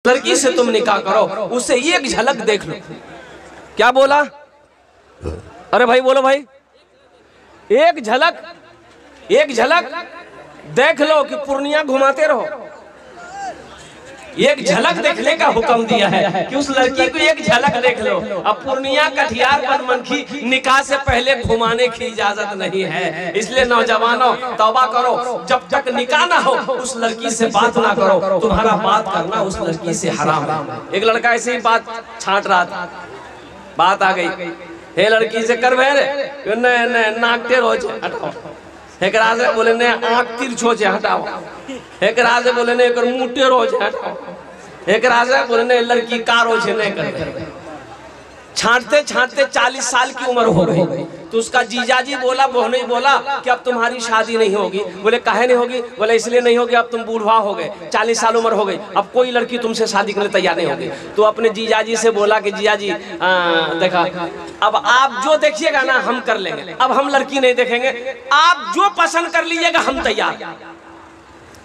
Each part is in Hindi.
लड़की से तुम निकाह करो, उसे एक झलक देख लो। क्या बोला? अरे भाई बोलो भाई, एक झलक देख लो कि पूर्णिया घुमाते रहो। एक झलक देखने का हुक्म दिया है कि उस लड़की को एक झलक देख लो। अब पूर्णिया, कटिहार, बनमनखी निकाह से पहले घुमाने की इजाजत नहीं है। इसलिए नौजवानों तौबा करो, जब तक निकाह ना हो उस लड़की से बात ना करो। तुम्हारा बात करना उस लड़की से हराम है। एक लड़का ऐसे ही बात छांट रहा था, बात आ गई, हे लड़की से कर भेरे नाक टेढ़ हो जाए, हटाओ। एक राजे बोले ने आँख तिरछो छे, हटाओ। एक राजे बोले ने एकर मुंह टेढ़ो छे, हटाओ। एक राजे बोले ने लड़की कारो छे, नहीं कर। छांटते छांटते 40 साल की उम्र हो गई तो उसका जीजाजी बोला, बहनोई बोला कि अब तुम्हारी शादी नहीं होगी। बोले काहे नहीं होगी? बोले इसलिए नहीं होगी, अब तुम बूढ़ा हो गए, 40 साल उम्र हो गई, अब कोई लड़की तुमसे शादी करने तैयार नहीं होगी। तो अपने जीजाजी से बोला कि जीजाजी देखा, अब आप जो देखिएगा ना हम कर लेंगे, अब हम लड़की नहीं देखेंगे, आप जो पसंद कर लीजिएगा हम तैयार।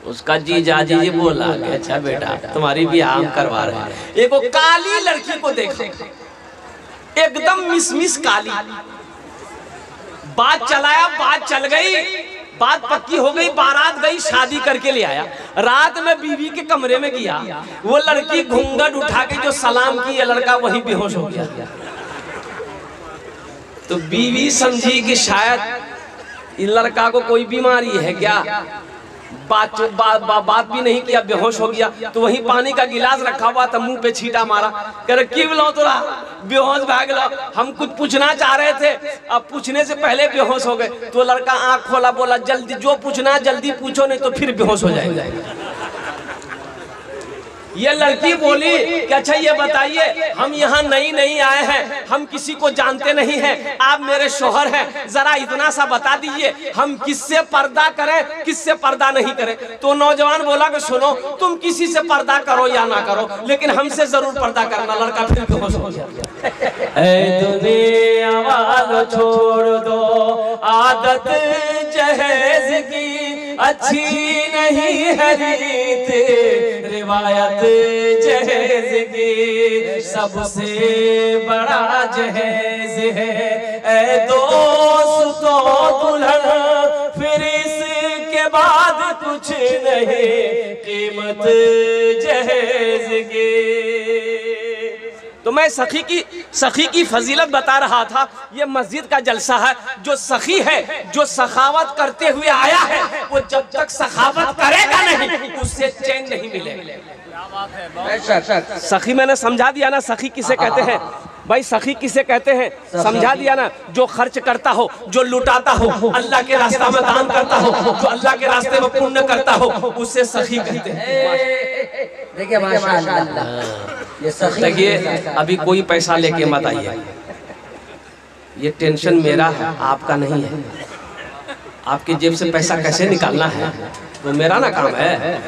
उसका जीजाजी ये बोला कि अच्छा बेटा तुम्हारी ब्याह हम करवा रहे हैं। एक काली लड़की को देखा, एकदम मिसमिस काली, बात चलाया, बात चल गई, बात पक्की हो गई, बारात गई, शादी करके ले आया। रात में बीवी के कमरे में गया, वो लड़की घूंघट उठा के जो सलाम की, ये लड़का वही बेहोश हो गया। तो बीवी समझी कि शायद इस लड़का को कोई बीमारी है क्या, बात भी नहीं किया, बेहोश हो गया। तो वहीं पानी का गिलास रखा हुआ था, मुंह पे छींटा मारा, कह रहे की बोलो तोरा बेहोश भाग लो, हम कुछ पूछना चाह रहे थे, अब पूछने से पहले बेहोश हो गए। तो लड़का आंख खोला, बोला जल्दी जो पूछना जल्दी पूछो, नहीं तो फिर बेहोश हो जाएगा। ये लड़की बोली कि अच्छा ये बताइए, हम यहाँ नई आए हैं, हम किसी को जानते नहीं हैं, आप मेरे शोहर हैं, जरा इतना सा बता दीजिए हम किससे पर्दा करें, किससे पर्दा नहीं करें। तो नौजवान बोला कि सुनो, तुम किसी से पर्दा करो या ना करो, लेकिन हमसे जरूर पर्दा करना। लड़का फिर बेहोश हो गया। ऐ दुनिया वालों छोड़ दो आदत जहेज की, अच्छी नहीं है रीत रिवायत जहेज की, सबसे बड़ा जहेज है ऐ दोस्त तो दुल्हन, फिर इसके बाद कुछ नहीं कीमत जहेज की। तो मैं सखी की फजीलत बता रहा था। ये मस्जिद का जलसा है, जो सखी है, जो सखावत करते हुए आया है, वो जब तक सखावत करेगा नहीं उससे चैन नहीं मिलेगा। सखी मैंने समझा दिया ना, सखी किसे कहते हैं भाई, सखी किसे कहते हैं समझा दिया ना। जो खर्च करता हो, जो लुटाता हो, अल्लाह के रास्ते में दान करता हो, जो अल्लाह के रास्ते में पुण्य करता हो, उसे सखी कहते हैं। देखिए माशाअल्लाह, देखिए अभी कोई पैसा लेके मत आइए, ये टेंशन मेरा है, आपका नहीं है। आपकी जेब से पैसा कैसे निकालना है वो मेरा ना काम है,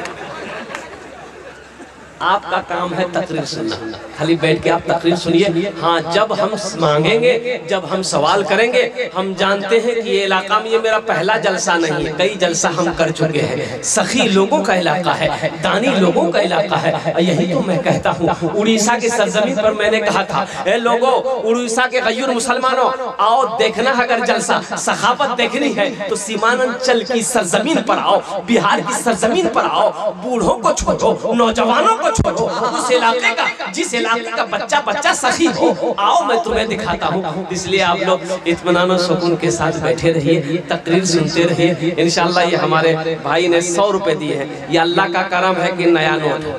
आपका काम है तकरीर सुनना। खाली बैठ के आप तकरीर सुनिए। हाँ, जब हम मांगेंगे, जब हम सवाल करेंगे, हम जानते हैं कि ये इलाका में ये मेरा पहला जलसा नहीं है, कई जलसा हम कर चुके हैं। सखी लोगों का इलाका है, दानी लोगों का इलाका है। यही तो मैं कहता हूँ, उड़ीसा की सरजमीन पर मैंने कहा था, ए लोगों, उड़ीसा के गयूर मुसलमानों, आओ देखना है अगर जलसा सखावत देखनी है तो सीमांचल की सरजमीन पर आओ, बिहार की सरजमीन पर आओ। बूढ़ों को छोड़ो, नौजवानों को छोड़ो, उस इलाके का, जिस इलाके का बच्चा सखी हो, आओ मैं तुम्हें दिखाता हूँ। इसलिए आप लोग इत्मीनान और सुकून के साथ बैठे रहिए, तकरीर सुनते रहिए। इंशाअल्लाह ये हमारे भाई ने 100 रुपए दिए हैं, ये अल्लाह का करम है कि नया नोट है।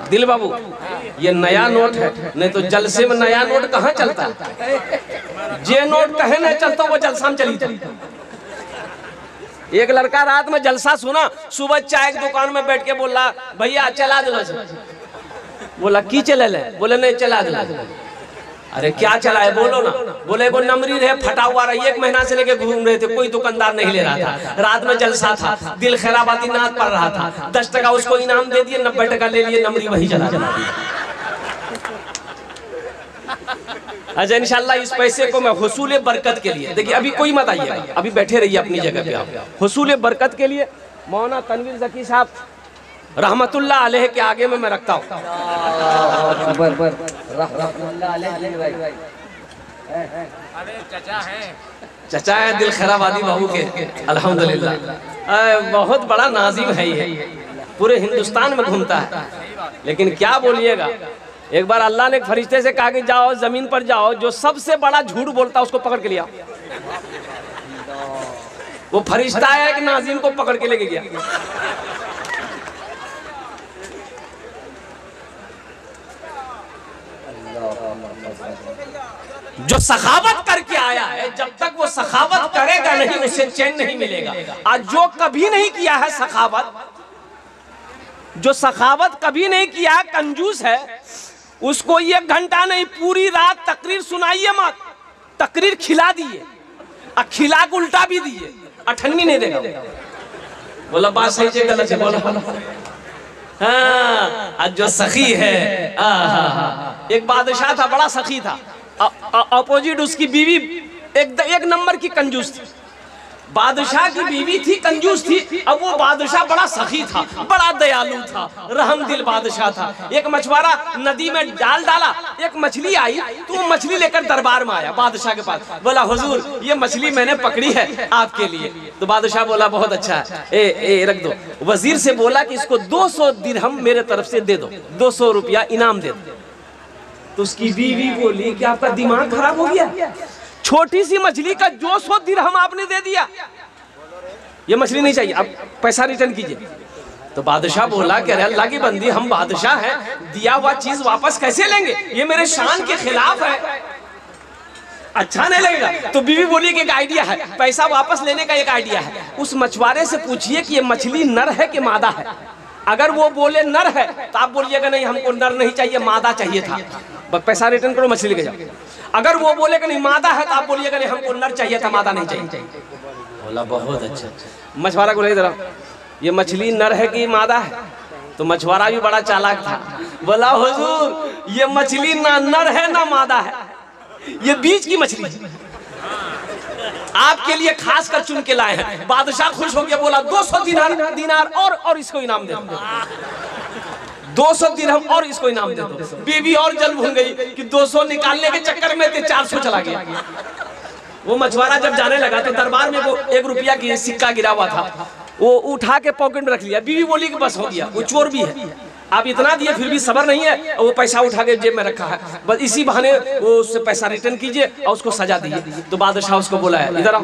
दिल बाबू ये नया नोट है, नहीं तो जलसे में नया नोट कहाँ चलता है। जे नोट कहे नहीं चलता वो जलसा में चली जाती। एक लड़का रात में जलसा सुना, सुबह चाय की दुकान में बैठ के बोला भैया चला दो। बोला की चले ले? बोले नहीं चला दो। अरे क्या चला है बोलो ना। बोले वो नमरी रहे, फटा हुआ रहा, 1 महीना से लेके घूम रहे थे, कोई दुकानदार नहीं ले रहा था। रात में जलसा था, दिल खैराबाती नाच पड़ रहा था, 10 टका उसको इनाम दे दिए, 90 टका ले लिए, नमरी वही चला दिया। अच्छा इंशाल्लाह इस पैसे को मैं हुसूल बरकत के लिए, देखिए अभी कोई मत आइए, अभी बैठे रहिए अपनी जगह पे। आप हुसूल बरकत के लिए मौलाना तनवीर ज़की साहब रहमतुल्लाह अलैह के आगे में मैं रखता हूँ। चचा है दिल खैराबादी बाबू के, अल्हम्दुलिल्लाह। बहुत बड़ा नाजिम है ये, पूरे हिंदुस्तान में घूमता है। लेकिन क्या बोलिएगा, एक बार अल्लाह ने एक फरिश्ते से कहा कि जाओ जमीन पर जाओ, जो सबसे बड़ा झूठ बोलता है उसको पकड़ के लिया। वो फरिश्ता है एक नाजिम को पकड़ के लेके गया। जो सखावत करके आया है, जब तक वो सखावत करेगा नहीं उसे चैन नहीं मिलेगा। आज जो कभी नहीं किया है सखावत, जो सखावत कभी नहीं किया है, कंजूस है, उसको 1 घंटा नहीं पूरी रात तकरीर सुनाइए मत। तकरीर खिला दिए और खिला के उल्टा भी दिए, अठन्नी नहीं देगा। बोला बात सही है गलत है, बोला हाँ। आज जो सखी है, एक बादशाह था, बड़ा सखी था, अपोजिट उसकी बीवी एक नंबर की कंजूस थी। बादशाह की बीवी थी, कंजूस थी, अब वो बादशाह बड़ा सखी था, बड़ा दयालु था, रहम दिल बादशाह था। एक मछुआरा नदी में जाल डाला, एक मछली आई, तो वो मछली लेकर दरबार में आया बादशाह के पास। बोला हुजूर ये मछली मैंने पकड़ी है आपके लिए। तो बादशाह बोला बहुत अच्छा है, ए रख दो। वजीर से बोला कि इसको 200 दिरहम मेरे तरफ से दे दो, 200 रुपया इनाम दे दो। तो उसकी बीवी बोली कि आपका दिमाग खराब हो गया, छोटी सी मछली का 200 दिरहम आपने दे दिया, ये मछली नहीं चाहिए, आप पैसा रिटर्न कीजिए। तो बादशाह बोला कि अरे अल्लाह की बंदी, हम बादशाह हैं, दिया हुआ चीज वापस कैसे लेंगे, ये मेरे शान के खिलाफ है, अच्छा नहीं लगेगा। तो बीवी बोली कि एक आइडिया है, पैसा वापस लेने का एक आइडिया है। उस मछुआरे से पूछिए कि ये मछली नर है कि मादा है। अगर वो बोले नर है तो आप बोलिएगा नहीं हमको नर नहीं चाहिए, मादा चाहिए था, पैसा रिटर्न करो, मछली लेके जाओ। अगर वो बोलेगा नहीं मादा है तो आप बोलिएगा नहीं हमको नर चाहिए था, मादा नहीं चाहिए। बोला बहुत अच्छा। मछुआरा को ले जरा, ये मछली नर है कि मादा है? तो मछुआरा भी बड़ा चालाक था, बोला हुजूर ये मछली ना नर है ना मादा है, ये बीच की मछली है, आपके लिए खास कर चुन के लाए हैं। बादशाह खुश हो गया, बोला 200 दिनार और इसको इनाम दे दो, 200 दिरहम और इसको इनाम दे दो। बीवी और जल भूल गई कि 200 निकालने के चक्कर में 400 चला गया। वो मछुआरा जब जाने लगा तो दरबार में वो 1 रुपया की सिक्का गिरा हुआ था, वो उठा के पॉकेट में रख लिया। बीवी बोली कि बस हो गया, वो चोर भी है, आप इतना दिए फिर भी सबर नहीं है, वो पैसा उठा के जेब में रखा है, बस इसी बहाने वो उससे पैसा रिटर्न कीजिए और उसको सजा दीजिए। तो बादशाह उसको बोला है इधर